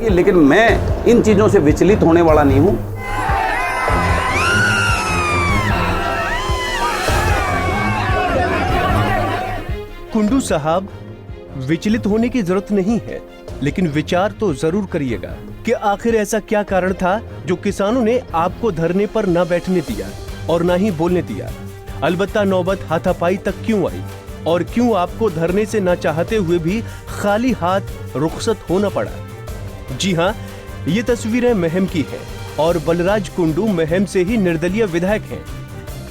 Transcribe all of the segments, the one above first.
जाएंगी, लेकिन मैं इन चीज़ों से विचलित होने वाला नहीं हूँ। कुंडू साहब, विचलित होने की जरूरत नहीं है, लेकिन विचार तो जरूर करिएगा कि आखिर ऐसा क्या कारण था जो किसानों ने आपको धरने पर न बैठने दिया और न ही बोलने दिया। अलबत्ता नौबत हाथापाई तक क्यों आई और क्यों आपको धरने से न चाहते हुए भी खाली हाथ रुखसत होना पड़ा। जी हाँ, ये तस्वीरें महम की हैं और बलराज कुंडू महम से ही निर्दलीय विधायक हैं।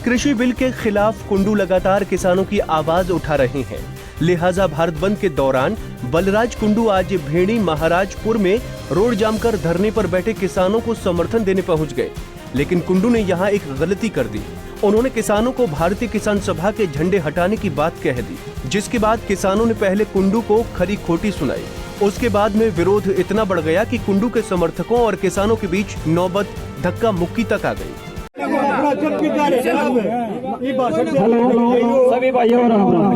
कृषि बिल के खिलाफ कुंडू लगातार किसानों की आवाज उठा रहे हैं, लिहाजा भारत बंद के दौरान बलराज कुंडू आज भेड़ी महाराजपुर में रोड जाम कर धरने पर बैठे किसानों को समर्थन देने पहुंच गए। लेकिन कुंडू ने यहां एक गलती कर दी। उन्होंने किसानों को भारतीय किसान सभा के झंडे हटाने की बात कह दी, जिसके बाद किसानों ने पहले कुंडू को खरी खोटी सुनाई। उसके बाद में विरोध इतना बढ़ गया कि कुंडू के समर्थकों और किसानों के बीच नौबत धक्का मुक्की तक आ गई। सभी भाइयों राम।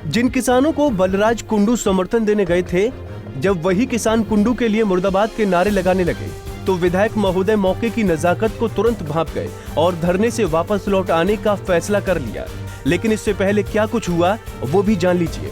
जिन किसानों को बलराज कुंडू समर्थन देने गए थे, जब वही किसान कुंडू के लिए मुर्दाबाद के नारे लगाने लगे तो विधायक महोदय मौके की नजाकत को तुरंत भांप गए और धरने से वापस लौट आने का फैसला कर लिया। लेकिन इससे पहले क्या कुछ हुआ वो भी जान लीजिए।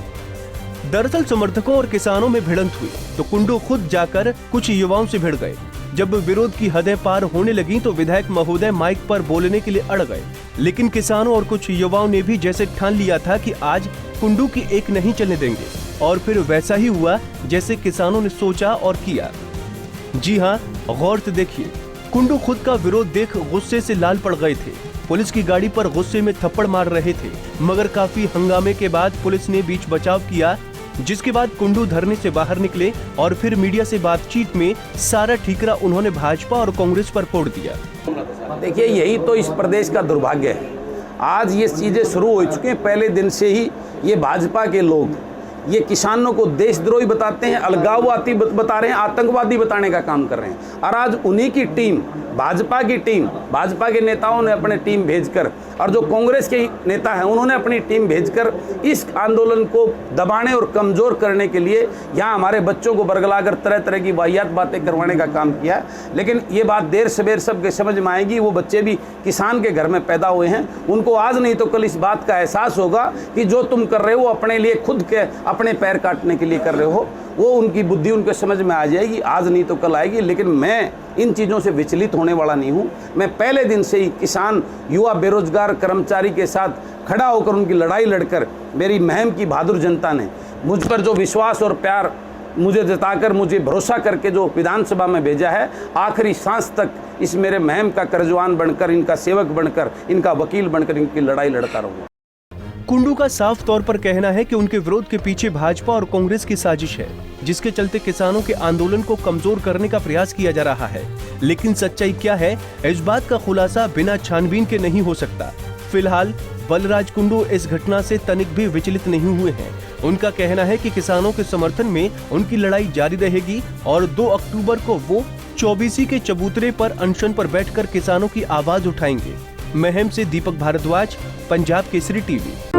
दरअसल समर्थकों और किसानों में भिड़ंत हुई तो कुंडू खुद जाकर कुछ युवाओं से भिड़ गए। जब विरोध की हदें पार होने लगी तो विधायक महोदय माइक पर बोलने के लिए अड़ गए। लेकिन किसानों और कुछ युवाओं ने भी जैसे ठान लिया था कि आज कुंडू की एक नहीं चलने देंगे, और फिर वैसा ही हुआ जैसे किसानों ने सोचा और किया। जी हाँ, गौर से देखिए, कुंडू खुद का विरोध देख गुस्से से लाल पड़ गए थे। पुलिस की गाड़ी पर गुस्से में थप्पड़ मार रहे थे, मगर काफी हंगामे के बाद पुलिस ने बीच बचाव किया, जिसके बाद कुंडू धरने से बाहर निकले और फिर मीडिया से बातचीत में सारा ठीकरा उन्होंने भाजपा और कांग्रेस पर फोड़ दिया। देखिए, यही तो इस प्रदेश का दुर्भाग्य है। आज ये चीज़ें शुरू हो चुकी हैं। पहले दिन से ही ये भाजपा के लोग ये किसानों को देशद्रोही बताते हैं, अलगाववादी बता रहे हैं, आतंकवादी बताने का काम कर रहे हैं। और आज उन्हीं की टीम, भाजपा की टीम, भाजपा के नेताओं ने अपनी टीम भेजकर, और जो कांग्रेस के नेता हैं उन्होंने अपनी टीम भेजकर इस आंदोलन को दबाने और कमज़ोर करने के लिए यहाँ हमारे बच्चों को बरगलाकर तरह तरह की वाहियात बातें करवाने का काम किया। लेकिन ये बात देर सवेर सबके समझ में आएगी। वो बच्चे भी किसान के घर में पैदा हुए हैं, उनको आज नहीं तो कल इस बात का एहसास होगा कि जो तुम कर रहे हो अपने लिए, खुद के अपने पैर काटने के लिए कर रहे हो। वो उनकी बुद्धि उनके समझ में आ जाएगी, आज नहीं तो कल आएगी। लेकिन मैं इन चीज़ों से विचलित होने वाला नहीं हूँ। मैं पहले दिन से ही किसान, युवा, बेरोजगार कर्मचारी के साथ खड़ा होकर उनकी लड़ाई लड़कर, मेरी महम की बहादुर जनता ने मुझ पर जो विश्वास और प्यार मुझे जताकर, मुझे भरोसा करके जो विधानसभा में भेजा है, आखिरी सांस तक इस मेरे महम का कर्जवान बनकर, इनका सेवक बनकर, इनका वकील बनकर इनकी लड़ाई लड़ता रहूँगा। कुंडू का साफ तौर पर कहना है कि उनके विरोध के पीछे भाजपा और कांग्रेस की साजिश है, जिसके चलते किसानों के आंदोलन को कमजोर करने का प्रयास किया जा रहा है। लेकिन सच्चाई क्या है, इस बात का खुलासा बिना छानबीन के नहीं हो सकता। फिलहाल बलराज कुंडू इस घटना से तनिक भी विचलित नहीं हुए हैं। उनका कहना है कि किसानों के समर्थन में उनकी लड़ाई जारी रहेगी और 2 अक्टूबर को वो 24 के चबूतरे पर अनशन पर बैठकर किसानों की आवाज उठाएंगे। महम से दीपक भारद्वाज, पंजाब केसरी टीवी।